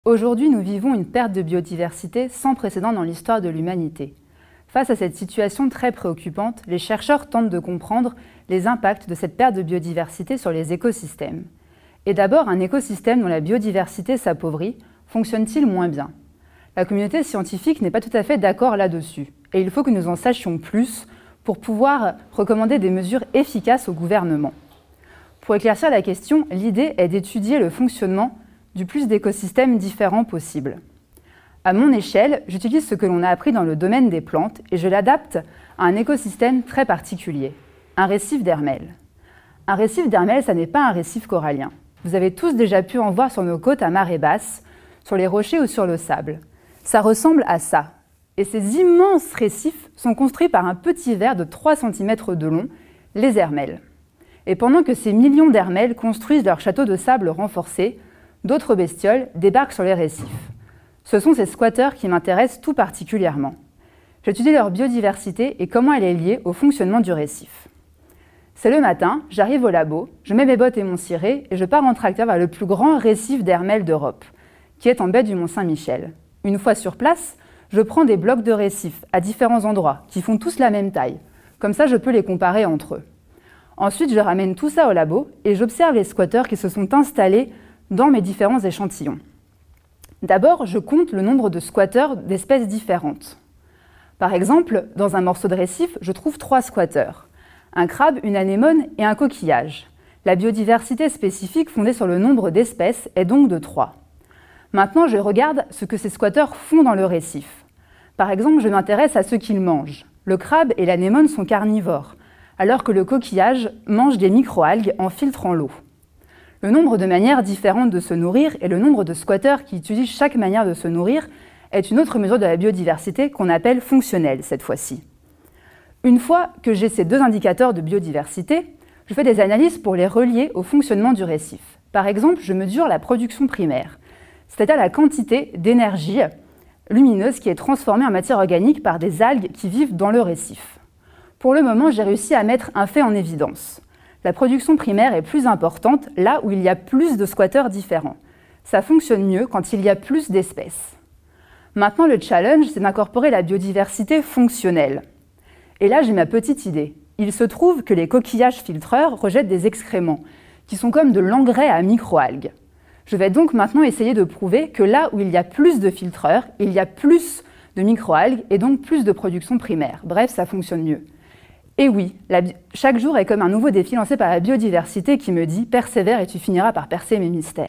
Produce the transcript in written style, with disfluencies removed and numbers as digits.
Aujourd'hui, nous vivons une perte de biodiversité sans précédent dans l'histoire de l'humanité. Face à cette situation très préoccupante, les chercheurs tentent de comprendre les impacts de cette perte de biodiversité sur les écosystèmes. Et d'abord, un écosystème dont la biodiversité s'appauvrit, fonctionne-t-il moins bien? La communauté scientifique n'est pas tout à fait d'accord là-dessus, et il faut que nous en sachions plus pour pouvoir recommander des mesures efficaces au gouvernement. Pour éclaircir la question, l'idée est d'étudier le fonctionnement du plus d'écosystèmes différents possibles. À mon échelle, j'utilise ce que l'on a appris dans le domaine des plantes et je l'adapte à un écosystème très particulier, un récif d'Hermel. Un récif d'Hermel, ça n'est pas un récif corallien. Vous avez tous déjà pu en voir sur nos côtes à marée basse, sur les rochers ou sur le sable. Ça ressemble à ça. Et ces immenses récifs sont construits par un petit ver de 3 cm de long, les Hermels. Et pendant que ces millions d'Hermels construisent leur château de sable renforcé, d'autres bestioles débarquent sur les récifs. Ce sont ces squatteurs qui m'intéressent tout particulièrement. J'étudie leur biodiversité et comment elle est liée au fonctionnement du récif. C'est le matin, j'arrive au labo, je mets mes bottes et mon ciré et je pars en tracteur vers le plus grand récif d'Hermel d'Europe, qui est en baie du Mont-Saint-Michel. Une fois sur place, je prends des blocs de récif à différents endroits qui font tous la même taille. Comme ça, je peux les comparer entre eux. Ensuite, je ramène tout ça au labo et j'observe les squatteurs qui se sont installés dans mes différents échantillons. D'abord, je compte le nombre de squatteurs d'espèces différentes. Par exemple, dans un morceau de récif, je trouve 3 squatteurs. Un crabe, une anémone et un coquillage. La biodiversité spécifique fondée sur le nombre d'espèces est donc de 3. Maintenant, je regarde ce que ces squatteurs font dans le récif. Par exemple, je m'intéresse à ce qu'ils mangent. Le crabe et l'anémone sont carnivores, alors que le coquillage mange des microalgues en filtrant l'eau. Le nombre de manières différentes de se nourrir et le nombre de squatteurs qui utilisent chaque manière de se nourrir est une autre mesure de la biodiversité qu'on appelle fonctionnelle cette fois-ci. Une fois que j'ai ces 2 indicateurs de biodiversité, je fais des analyses pour les relier au fonctionnement du récif. Par exemple, je mesure la production primaire, c'est-à-dire la quantité d'énergie lumineuse qui est transformée en matière organique par des algues qui vivent dans le récif. Pour le moment, j'ai réussi à mettre un fait en évidence. La production primaire est plus importante là où il y a plus de squatteurs différents. Ça fonctionne mieux quand il y a plus d'espèces. Maintenant, le challenge, c'est d'incorporer la biodiversité fonctionnelle. Et là, j'ai ma petite idée. Il se trouve que les coquillages filtreurs rejettent des excréments, qui sont comme de l'engrais à microalgues. Je vais donc maintenant essayer de prouver que là où il y a plus de filtreurs, il y a plus de microalgues et donc plus de production primaire. Bref, ça fonctionne mieux. Et oui, chaque jour est comme un nouveau défi lancé par la biodiversité qui me dit « Persévère et tu finiras par percer mes mystères ».